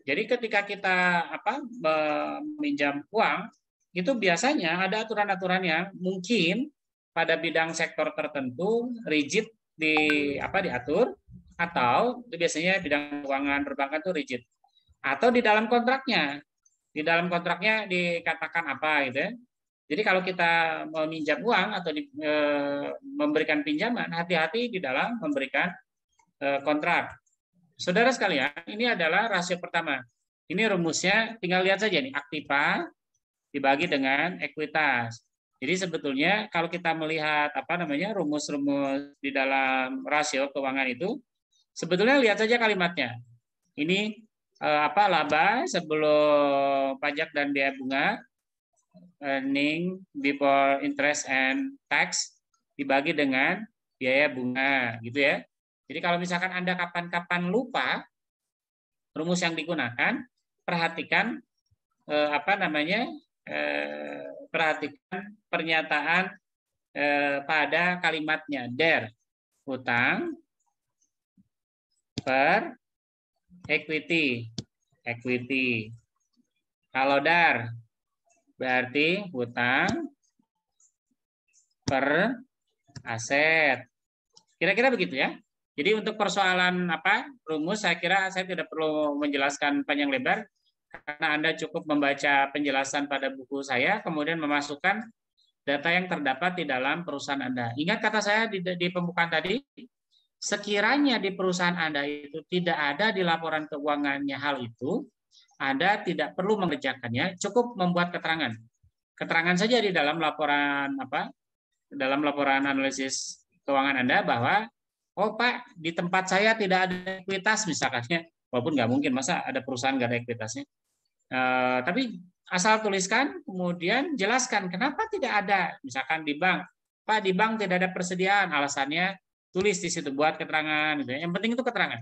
Jadi ketika kita meminjam uang itu biasanya ada aturan-aturan yang mungkin pada bidang sektor tertentu rigid diatur, atau itu biasanya bidang keuangan perbankan itu rigid, atau di dalam kontraknya dikatakan apa gitu ya. Jadi kalau kita meminjam uang atau memberikan pinjaman, hati-hati di dalam memberikan kontrak. Saudara sekalian, ini adalah rasio pertama. Ini rumusnya, tinggal lihat saja nih, aktiva dibagi dengan ekuitas. Jadi sebetulnya kalau kita melihat rumus-rumus di dalam rasio keuangan itu, sebetulnya lihat saja kalimatnya. Ini laba sebelum pajak dan biaya bunga, earning before interest and tax dibagi dengan biaya bunga, gitu ya. Jadi kalau misalkan Anda kapan-kapan lupa rumus yang digunakan, perhatikan perhatikan pernyataan pada kalimatnya. DER, hutang per equity. Kalau DAR berarti hutang per aset. Kira-kira begitu ya. Jadi untuk persoalan rumus, saya kira saya tidak perlu menjelaskan panjang lebar karena Anda cukup membaca penjelasan pada buku saya, kemudian memasukkan data yang terdapat di dalam perusahaan Anda. Ingat kata saya di pembukaan tadi, sekiranya di perusahaan Anda itu tidak ada di laporan keuangannya hal itu, Anda tidak perlu mengerjakannya, cukup membuat keterangan. Keterangan saja di dalam laporan dalam laporan analisis keuangan Anda bahwa oh Pak, di tempat saya tidak ada ekuitas misalkan, walaupun nggak mungkin masa ada perusahaan nggak ada ekuitasnya. Tapi asal tuliskan, kemudian jelaskan kenapa tidak ada. Misalkan di bank, Pak di bank tidak ada persediaan, alasannya tulis di situ, buat keterangan. Gitu. Yang penting itu keterangan.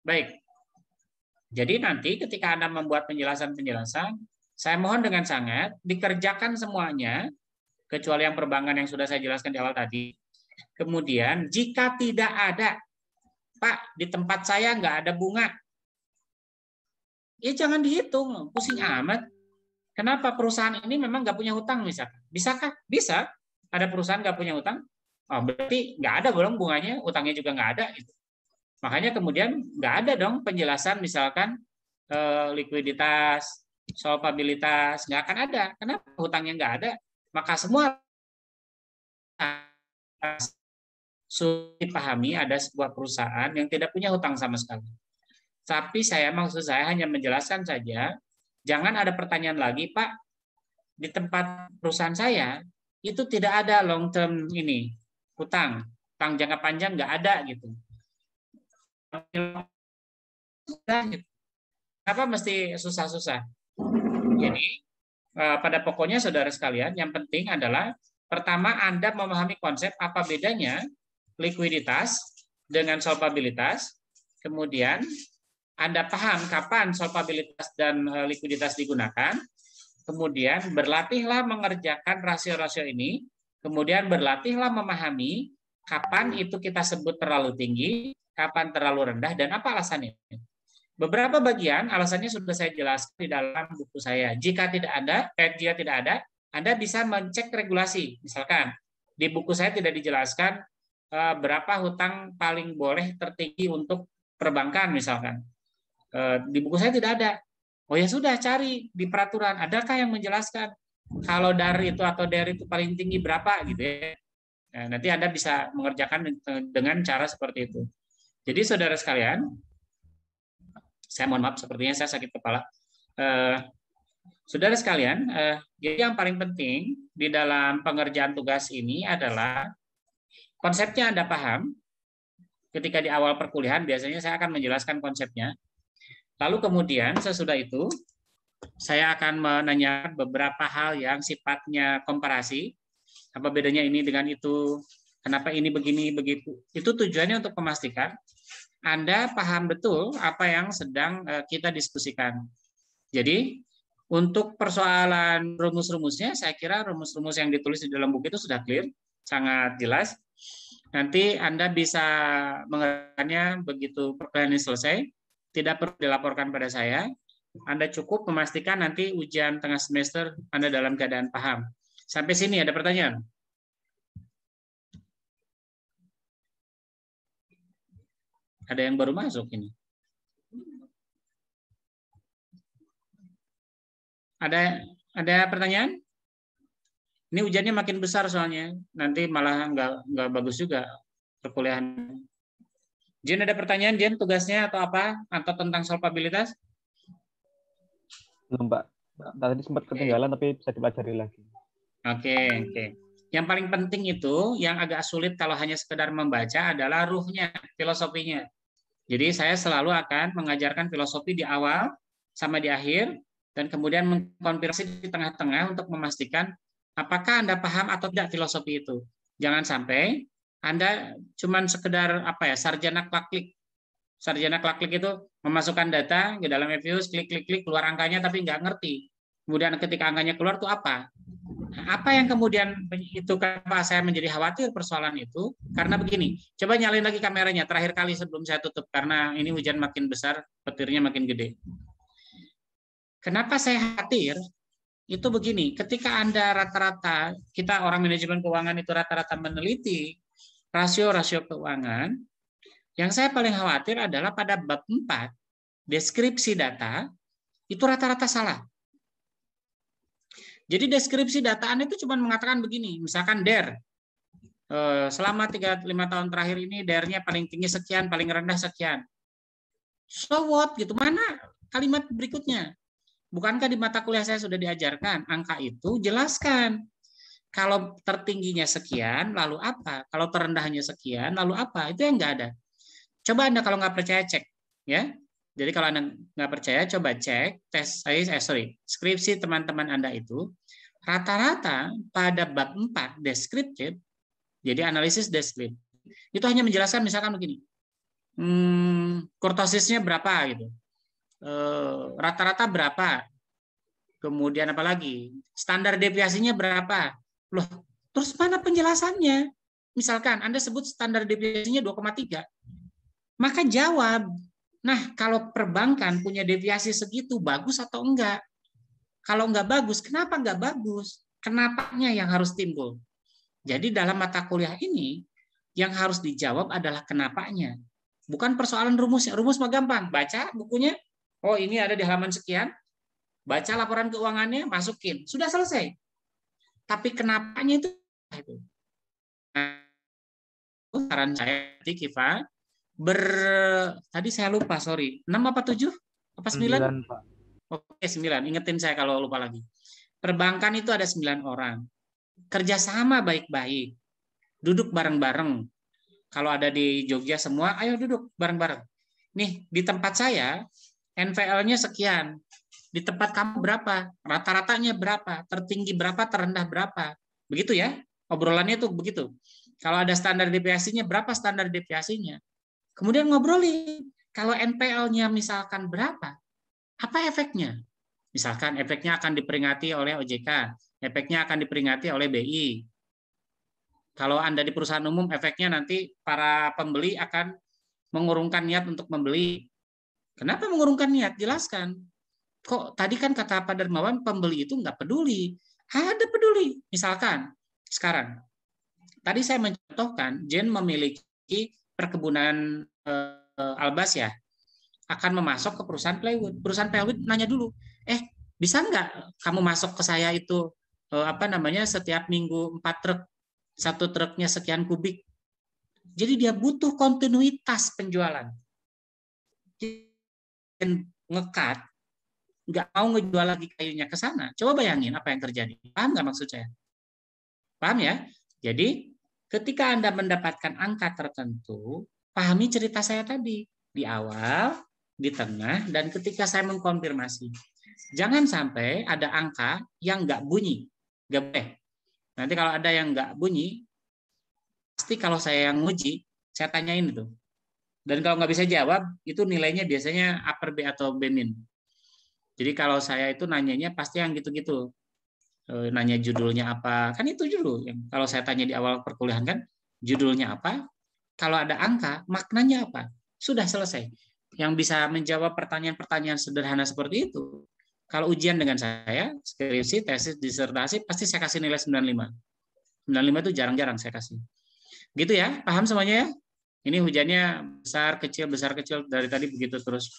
Baik. Jadi nanti ketika Anda membuat penjelasan-penjelasan, saya mohon dengan sangat dikerjakan semuanya, kecuali yang perbankan yang sudah saya jelaskan di awal tadi. Kemudian jika tidak ada, Pak di tempat saya nggak ada bunga, ya jangan dihitung, pusing amat. Kenapa perusahaan ini memang nggak punya hutang misalkan? Bisakah? Bisa. Ada perusahaan nggak punya hutang? Oh, berarti nggak ada belum bunganya, utangnya juga nggak ada. Gitu. Makanya kemudian nggak ada dong penjelasan misalkan likuiditas, solvabilitas, nggak akan ada. Kenapa? Hutangnya nggak ada. Maka semua sulit dipahami ada sebuah perusahaan yang tidak punya hutang sama sekali. Tapi maksud saya hanya menjelaskan saja, jangan ada pertanyaan lagi, Pak, di tempat perusahaan saya itu tidak ada long term hutang jangka panjang nggak ada gitu. Kenapa mesti susah-susah? Jadi pada pokoknya saudara sekalian, yang penting adalah pertama Anda memahami konsep apa bedanya likuiditas dengan solvabilitas, kemudian Anda paham kapan solvabilitas dan likuiditas digunakan, kemudian berlatihlah mengerjakan rasio-rasio ini, kemudian berlatihlah memahami kapan itu kita sebut terlalu tinggi, kapan terlalu rendah, dan apa alasannya. Beberapa bagian alasannya sudah saya jelaskan di dalam buku saya. Jika tidak ada, Anda bisa mencek regulasi. Misalkan di buku saya tidak dijelaskan berapa hutang paling boleh tertinggi untuk perbankan misalkan. Di buku saya tidak ada. Oh ya sudah, cari di peraturan. Adakah yang menjelaskan kalau dari itu atau dari itu paling tinggi berapa gitu ya. Nah, nanti Anda bisa mengerjakan dengan cara seperti itu. Jadi saudara sekalian, saya mohon maaf sepertinya saya sakit kepala. Saudara sekalian, jadi yang paling penting di dalam pengerjaan tugas ini adalah konsepnya Anda paham. Ketika di awal perkuliahan biasanya saya akan menjelaskan konsepnya. Lalu kemudian sesudah itu saya akan menanyakan beberapa hal yang sifatnya komparasi. Apa bedanya ini dengan itu? Kenapa ini begini, begitu? Itu tujuannya untuk memastikan Anda paham betul apa yang sedang kita diskusikan. Jadi, untuk persoalan rumus-rumusnya, saya kira rumus-rumus yang ditulis di dalam buku itu sudah clear, sangat jelas. Nanti Anda bisa mengerjakannya begitu perkuliahan ini selesai, tidak perlu dilaporkan pada saya. Anda cukup memastikan nanti ujian tengah semester Anda dalam keadaan paham. Sampai sini ada pertanyaan? Ada yang baru masuk ini? Ada pertanyaan? Ini ujiannya makin besar soalnya. Nanti malah nggak bagus juga perkuliahan. Jen, ada pertanyaan, Jen, tugasnya atau apa? Atau tentang solvabilitas? Belum, Pak. Tadi sempat ketinggalan, tapi bisa dipelajari lagi. Oke. Yang paling penting itu, yang agak sulit kalau hanya sekedar membaca adalah ruhnya, filosofinya. Jadi saya selalu akan mengajarkan filosofi di awal sama di akhir, dan kemudian mengkonfirmasi di tengah-tengah untuk memastikan apakah Anda paham atau tidak filosofi itu. Jangan sampai Anda cuman sekedar sarjana klik-klik. Sarjana klik-klik itu memasukkan data ke dalam FIUS, klik-klik-klik, keluar angkanya tapi nggak ngerti. Kemudian ketika angkanya keluar itu apa? Apa yang kemudian itu kenapa saya menjadi khawatir persoalan itu? Karena begini, coba nyalain lagi kameranya terakhir kali sebelum saya tutup karena ini hujan makin besar, petirnya makin gede. Kenapa saya khawatir? Itu begini, ketika Anda rata-rata, kita orang manajemen keuangan itu rata-rata meneliti rasio-rasio keuangan, yang saya paling khawatir adalah pada bab 4, deskripsi data, itu rata-rata salah. Jadi deskripsi data Anda itu cuma mengatakan begini, misalkan DER, selama 3-5 tahun terakhir ini DER-nya paling tinggi sekian, paling rendah sekian. So what? Gitu. Mana kalimat berikutnya? Bukankah di mata kuliah saya sudah diajarkan, angka itu jelaskan. Kalau tertingginya sekian, lalu apa? Kalau terendahnya sekian, lalu apa? Itu yang nggak ada. Coba Anda kalau nggak percaya cek. Ya. Jadi kalau Anda nggak percaya, coba cek skripsi teman-teman Anda itu rata-rata pada bab 4 deskriptif, jadi analisis deskriptif, itu hanya menjelaskan misalkan begini, kurtosisnya berapa gitu, rata-rata berapa, kemudian apa lagi, standar deviasinya berapa, loh, terus mana penjelasannya? Misalkan Anda sebut standar deviasinya 2,3, maka jawab. Nah, kalau perbankan punya deviasi segitu, bagus atau enggak? Kalau enggak bagus, kenapa enggak bagus? Kenapanya yang harus timbul? Jadi dalam mata kuliah ini, yang harus dijawab adalah kenapanya. Bukan persoalan rumusnya. Rumus mah gampang. Baca bukunya, oh ini ada di halaman sekian, baca laporan keuangannya, masukin. Sudah selesai. Tapi kenapanya itu. Nah, saran saya, Kifa, tadi saya lupa, sorry. 6 apa 7? Apa 9? 9, Pak. Oke, 9. Ingetin saya kalau lupa lagi. Perbankan itu ada 9 orang. Kerjasama baik-baik. Duduk bareng-bareng. Kalau ada di Jogja semua, ayo duduk bareng-bareng. Nih, di tempat saya, NPL-nya sekian. Di tempat kamu berapa? Rata-ratanya berapa? Tertinggi berapa? Terendah berapa? Begitu ya? Obrolannya tuh begitu. Kalau ada standar deviasinya, berapa standar deviasinya? Kemudian ngobrolin, kalau NPL-nya misalkan berapa, apa efeknya? Misalkan efeknya akan diperingati oleh OJK, efeknya akan diperingati oleh BI. Kalau Anda di perusahaan umum, efeknya nanti para pembeli akan mengurungkan niat untuk membeli. Kenapa mengurungkan niat? Jelaskan. Kok tadi kan kata Pak Darmawan pembeli itu nggak peduli. Ada peduli. Misalkan sekarang, tadi saya mencontohkan Jen memiliki perkebunan albas ya, akan memasok ke perusahaan plywood. Perusahaan plywood nanya dulu, bisa nggak kamu masuk ke saya itu setiap minggu 4 truk, 1 truknya sekian kubik. Jadi dia butuh kontinuitas penjualan. Ngekat, nggak mau ngejual lagi kayunya ke sana. Coba bayangin apa yang terjadi. Paham nggak maksud saya? Paham ya? Jadi ketika Anda mendapatkan angka tertentu, pahami cerita saya tadi. Di awal, di tengah, dan ketika saya mengkonfirmasi. Jangan sampai ada angka yang nggak bunyi. Nggak boleh. Nanti kalau ada yang nggak bunyi, pasti kalau saya yang nguji, saya tanyain itu. Dan kalau nggak bisa jawab, itu nilainya biasanya upper B atau B min. Jadi kalau saya itu nanyanya pasti yang gitu-gitu. Nanya judulnya apa, kan itu dulu. Kalau saya tanya di awal perkuliahan kan, judulnya apa, kalau ada angka, maknanya apa. Sudah selesai. Yang bisa menjawab pertanyaan-pertanyaan sederhana seperti itu, kalau ujian dengan saya, skripsi, tesis, disertasi, pasti saya kasih nilai 95. 95 itu jarang-jarang saya kasih. Gitu ya, paham semuanya ya? Ini hujannya besar, kecil, dari tadi begitu terus.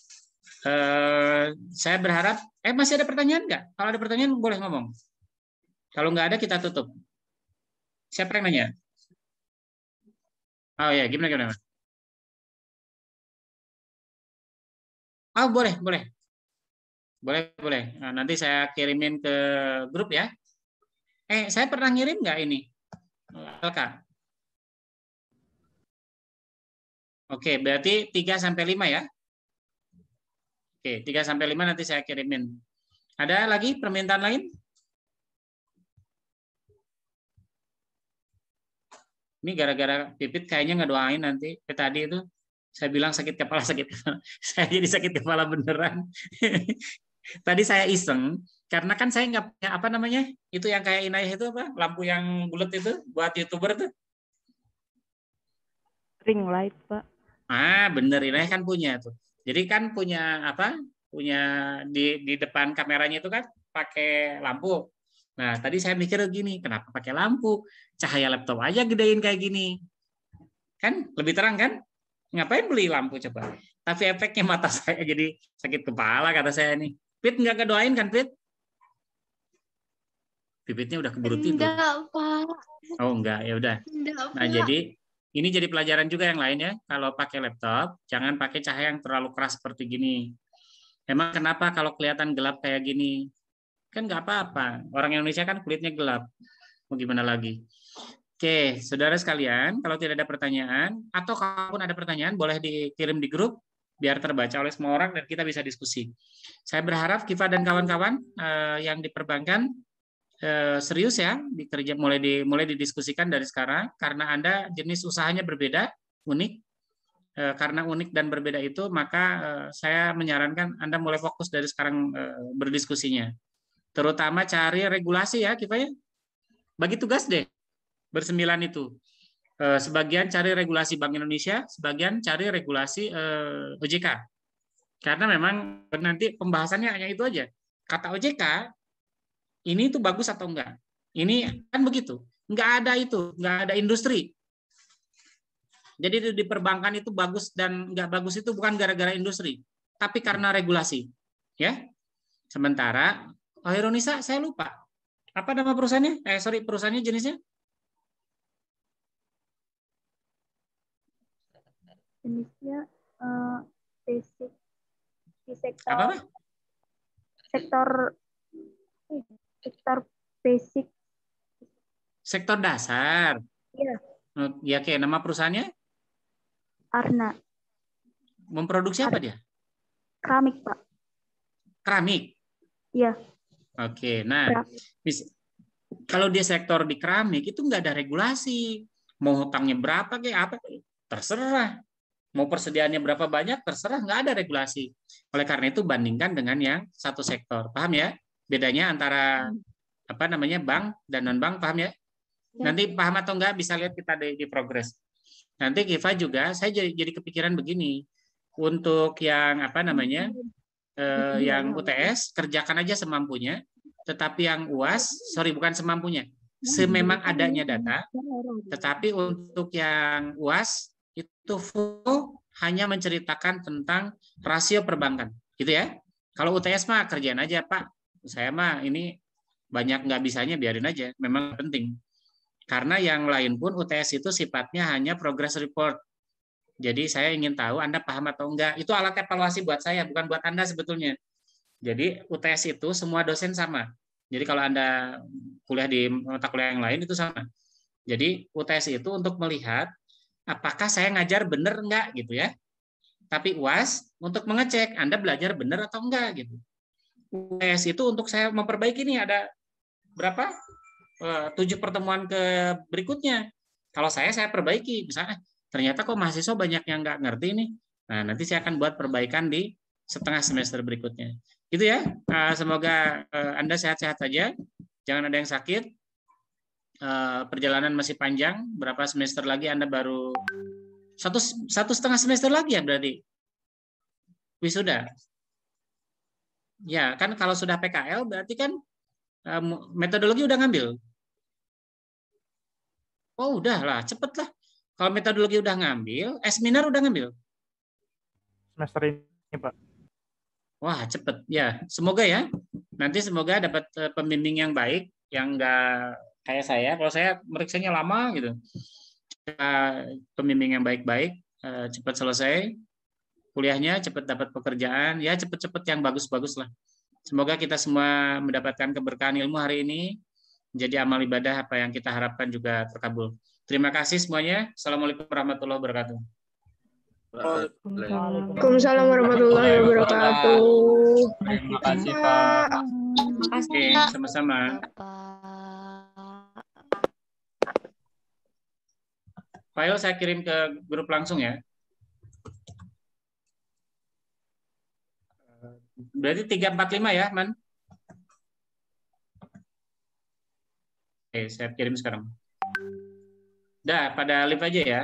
Saya berharap, masih ada pertanyaan nggak? Kalau ada pertanyaan boleh ngomong. Kalau nggak ada kita tutup. Siapa yang nanya? Oh ya, gimana? Oh boleh. Nah, nanti saya kirimin ke grup ya. Saya pernah ngirim nggak ini? Elka? Oke, berarti 3-5 ya. Oke, 3-5 nanti saya kirimin. Ada lagi permintaan lain? Ini gara-gara Pipit kayaknya ngedoain nanti. Tadi itu saya bilang sakit kepala. Saya jadi sakit kepala beneran. Tadi saya iseng, karena kan saya nggak punya itu yang kayak Inayah itu lampu yang bulat itu buat YouTuber tuh. Ring light, Pak. Bener, Inayah kan punya tuh. Jadi kan punya punya di depan kameranya itu kan pakai lampu. Nah, tadi saya mikir gini, kenapa pakai lampu? Cahaya laptop aja gedein kayak gini. Kan lebih terang kan? Ngapain beli lampu coba? Tapi efeknya mata saya jadi sakit kepala kata saya nih. Pit nggak kedoain kan, Pit? Pipitnya udah keburu tidur. Enggak, Pak. Oh, enggak, ya udah. Nah, jadi ini jadi pelajaran juga yang lain ya. Kalau pakai laptop, jangan pakai cahaya yang terlalu keras seperti gini. Emang kenapa kalau kelihatan gelap kayak gini? Kan nggak apa-apa. Orang Indonesia kan kulitnya gelap. Mau gimana lagi? Oke, saudara sekalian, kalau tidak ada pertanyaan, atau kalaupun ada pertanyaan, boleh dikirim di grup, biar terbaca oleh semua orang dan kita bisa diskusi. Saya berharap Kifa dan kawan-kawan yang di perbankan serius ya, mulai didiskusikan dari sekarang, karena Anda jenis usahanya berbeda, unik. Karena unik dan berbeda itu, maka saya menyarankan Anda mulai fokus dari sekarang berdiskusinya. Terutama cari regulasi ya, Kifa ya. Bagi tugas deh, bersembilan itu. Sebagian cari regulasi Bank Indonesia, sebagian cari regulasi OJK. Karena memang nanti pembahasannya hanya itu aja. Kata OJK, ini tuh bagus atau enggak? Ini kan begitu. Enggak ada industri. Jadi di perbankan itu bagus dan enggak bagus itu bukan gara-gara industri, tapi karena regulasi. Ya. Sementara Hoironisa saya lupa. Apa nama perusahaannya? Perusahaannya jenisnya? Jenisnya basic di sektor apa? sektor basic. Sektor dasar. Iya. Ya, oke. Nama perusahaannya? Arna. Memproduksi apa dia? Keramik, Pak. Keramik? Iya. Oke. Nah, kalau dia sektor di keramik itu nggak ada regulasi. Mau hutangnya berapa kayak apa? Terserah. Mau persediaannya berapa banyak? Terserah. Nggak ada regulasi. Oleh karena itu bandingkan dengan yang satu sektor. Paham ya? Bedanya antara bank dan non bank, paham ya? Nanti paham atau enggak bisa lihat kita di progres. Nanti Kifa juga, saya jadi kepikiran begini. Untuk yang apa namanya, yang UTS kerjakan aja semampunya, tetapi yang UAS, sorry bukan semampunya, sememang adanya data, tetapi untuk yang UAS itu full hanya menceritakan tentang rasio perbankan, gitu ya. Kalau UTS mah kerjaan aja Pak, saya mah ini banyak nggak bisanya biarin aja, memang penting. Karena yang lain pun UTS itu sifatnya hanya progress report. Jadi saya ingin tahu Anda paham atau enggak. Itu alat evaluasi buat saya, bukan buat Anda sebetulnya. Jadi UTS itu semua dosen sama. Jadi kalau Anda kuliah di mata kuliah yang lain itu sama. Jadi UTS itu untuk melihat apakah saya ngajar benar enggak gitu ya. Tapi UAS untuk mengecek Anda belajar benar atau enggak gitu. UTS itu untuk saya memperbaiki nih ada berapa? 7 pertemuan ke berikutnya. Kalau saya perbaiki, misalnya ternyata kok mahasiswa banyak yang nggak ngerti nih. Nah, nanti saya akan buat perbaikan di setengah semester berikutnya. Gitu ya. Semoga Anda sehat-sehat saja. Jangan ada yang sakit. Perjalanan masih panjang. Berapa semester lagi Anda baru satu setengah semester lagi ya berarti wisuda. Ya, kan kalau sudah PKL berarti kan metodologi udah ngambil. Oh, udah lah, cepet lah. Kalau metodologi udah ngambil, seminar udah ngambil. Semester ini, Pak. Wah, cepet. Ya, semoga ya. Nanti semoga dapat pembimbing yang baik, yang enggak kayak saya. Kalau saya meriksanya lama gitu. Pembimbing yang baik-baik, cepat selesai kuliahnya, cepat dapat pekerjaan, ya cepet-cepet yang bagus-bagus lah. Semoga kita semua mendapatkan keberkahan ilmu hari ini. Jadi amal ibadah apa yang kita harapkan juga terkabul. Terima kasih semuanya. Assalamualaikum warahmatullahi wabarakatuh. Waalaikumsalam warahmatullahi wabarakatuh. Terima kasih Pak. Terima kasih. Sama-sama. File saya kirim ke grup langsung ya. Berarti 345 ya, Man? Oke, saya kirim sekarang. Dah, pada live aja ya.